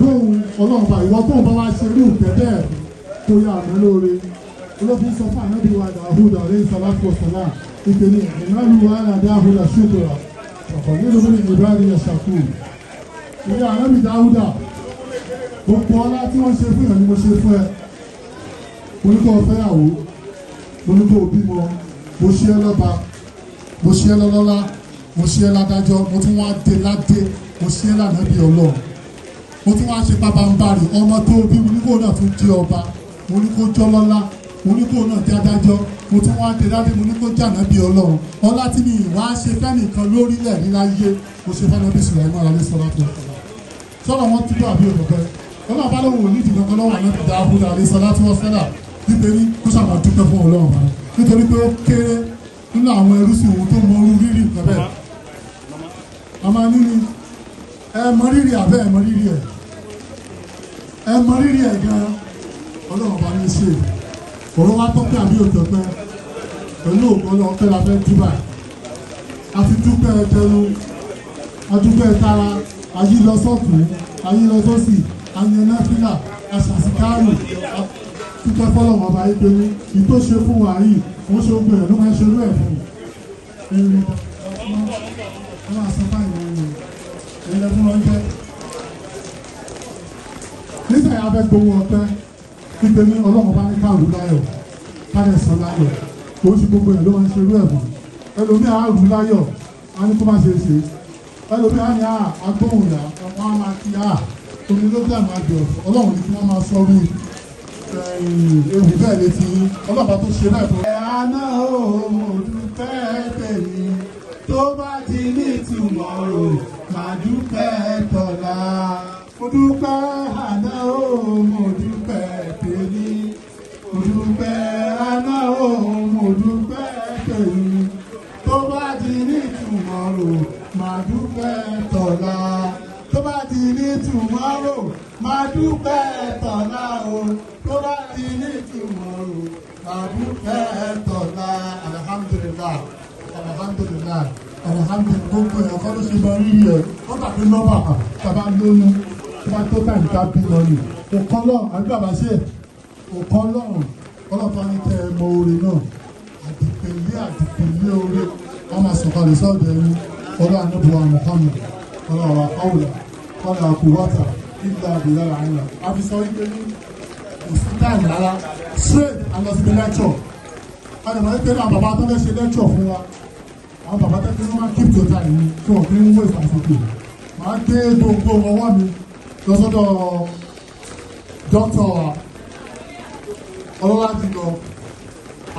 tóun ọlọ́run bá ìwọ tóun bá wá ṣe irú ìtẹ́ bẹ́ẹ̀ kó yá àmọ́ lóore olófin sọ fún ànábì wa Dáúdà alayhi salatu wa salam ìpele ìnáwó ala Dáúdà shukra ọ̀pọ̀ nínú bí ìbáraẹni ẹ̀ṣàkú ìyá ànábì Dáúdà gbogbo ọlá tí wọ́n ṣe fún ìyàn ni mo ṣe fún ẹ mo ní kó o fẹ́yàwó mo ní kó o bímọ mo ṣe ẹ lọ́ba mo ṣe ẹ lọ́lọ́lá mo ṣe ẹ ládájọ́ mo tún wá dé ládé mo ṣe ẹ lànàbí Ọlọ́run mo tún wá ṣe pabambarì ọmọ tó bí mo ní kó náà tún jẹ ọba mo ní kó jọlọ́lá mo ní kó náà jẹ́ adájọ́ mo tún wá dé ládé mo ní kó jẹ́ ànábì Ọlọ́run ọlá tí mi ìwá ṣe fẹ́nìkan lórílẹ̀ níláyé mo ṣe fẹ́nàbí Sùlẹ́mánù alayhi salatu wa salam sọ́dọ̀ wọn ti tó àbí òdòdó ọlọ́run bá lóun ò ní ìdìbò kan lọ́wọ́ ànábì Dáúdà alayhi salatu wa salam nítorí kó sábà dúpẹ́ fún Ọlọ́run bá nítorí pé ó kéré nínú àwọn ẹrú sí òun tó mọ orú rírì nǹkan bẹ́ẹ̀ a máa ní ni ẹ mọ rírì àbẹ́ ẹ mọ rírì ẹ mọ rírì ẹ gan Ọlọ́run bá ní ṣe ọ̀rọ̀ wa tọ́pẹ́ àbí òtọ́pẹ́ pẹ̀lú òkú Ọlọ́run pẹ́ la fẹ́ dúbà àti dúpẹ́ ẹjẹun adúpẹ́ tara ayé lọ sọ́tún ayé lọ sọ́sì ayé náfìlà àṣàṣìkárù dúpẹ́ fọlọ́run ọba yìí pé ní ìtò ṣe fún wa yìí wọ́n ṣe ogun ẹ̀ ló máa ń ṣerú ẹ̀ fún ẹ̀rìn wọ́n máa sọ báyìí wọ́n yẹn ẹ̀rìn fún wọn jẹ́ nígbà yà bẹ́ gbowó ọpẹ́ pípé ní Ọlọ́run bá ní káàrú láyọ̀ káàrẹ̀ sọ láyọ̀ kò sí gbogbo ẹ̀ ló máa ń ṣerú ẹ̀ fún ẹlòmíà á rú láyọ̀ á ní kó má ṣe é ṣe ẹlòmíà á ní agbóhùn yà wọ́n á máa kí omi ló dànù àjọ Ọlọ́run ní kí wọ́n máa sọ rú ewu bẹ́ẹ̀ létí ọlọ́pàá tó ṣe bẹ́ẹ̀ fún. àná o mo dúpẹ́ tèmi tó bá ti ní ìtumọ̀ o màá dúpẹ́ tọ̀la. mo dúpẹ́ àná o mo dúpẹ́ tèmi mo dúpẹ́ àná o mo dúpẹ́ tèmi tó bá ti ní ìtumọ̀ o màá dúpẹ́ tọ̀la. tó bá ti ní ìtumọ̀ o màá dúpẹ́ tọ̀la o. tó bá ti ní ìtumọ̀ o màá dúpẹ́ tọ̀la. alhamdulillah alhamdulillah alhamdulillah gbogbo ẹ̀ ọ̀kọ́ ló ṣe bá rí ẹ̀ wọ́n tàbí nọ́mbà tàbá lóyún tó bá tó tàbí ká bí lọ ni òkan lọ́rùn àbí bàbá ṣe òkan lọ́rùn ọlọ́pàá ní kẹ́ ẹ mọ orin náà àdìpẹ̀lẹ́ orí wọ́n máa sọ̀kalẹ̀ sọ́ọ̀dẹ̀ ẹni ọlọ́ ànábùwà Muhammad ọlọ́wà áwùlà ọlọ́ àkùwọ́tà ìgbà àbúrò àyà àfi sọ wípé ní ìsìnkáì rárá straight alọ́sílẹ̀ lecture ọdún wípé náà bàbá tó fẹ́ ṣe lecture fún wa àwọn bàbá tó fẹ́ máa keep to time ní tí wọ́n fi ń wé ìfàsókè máa gbé gbogbo ọwọ́ mi lọ́sọ́dọ̀ dọ́tọ̀ ọlọ́lájùlọ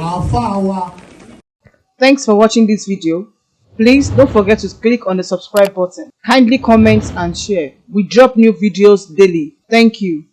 àáfàá wa. Thanks for watching this video. Please don't forget to click on the subscribe button. Kindly comment and share. We drop new videos daily. Thank you.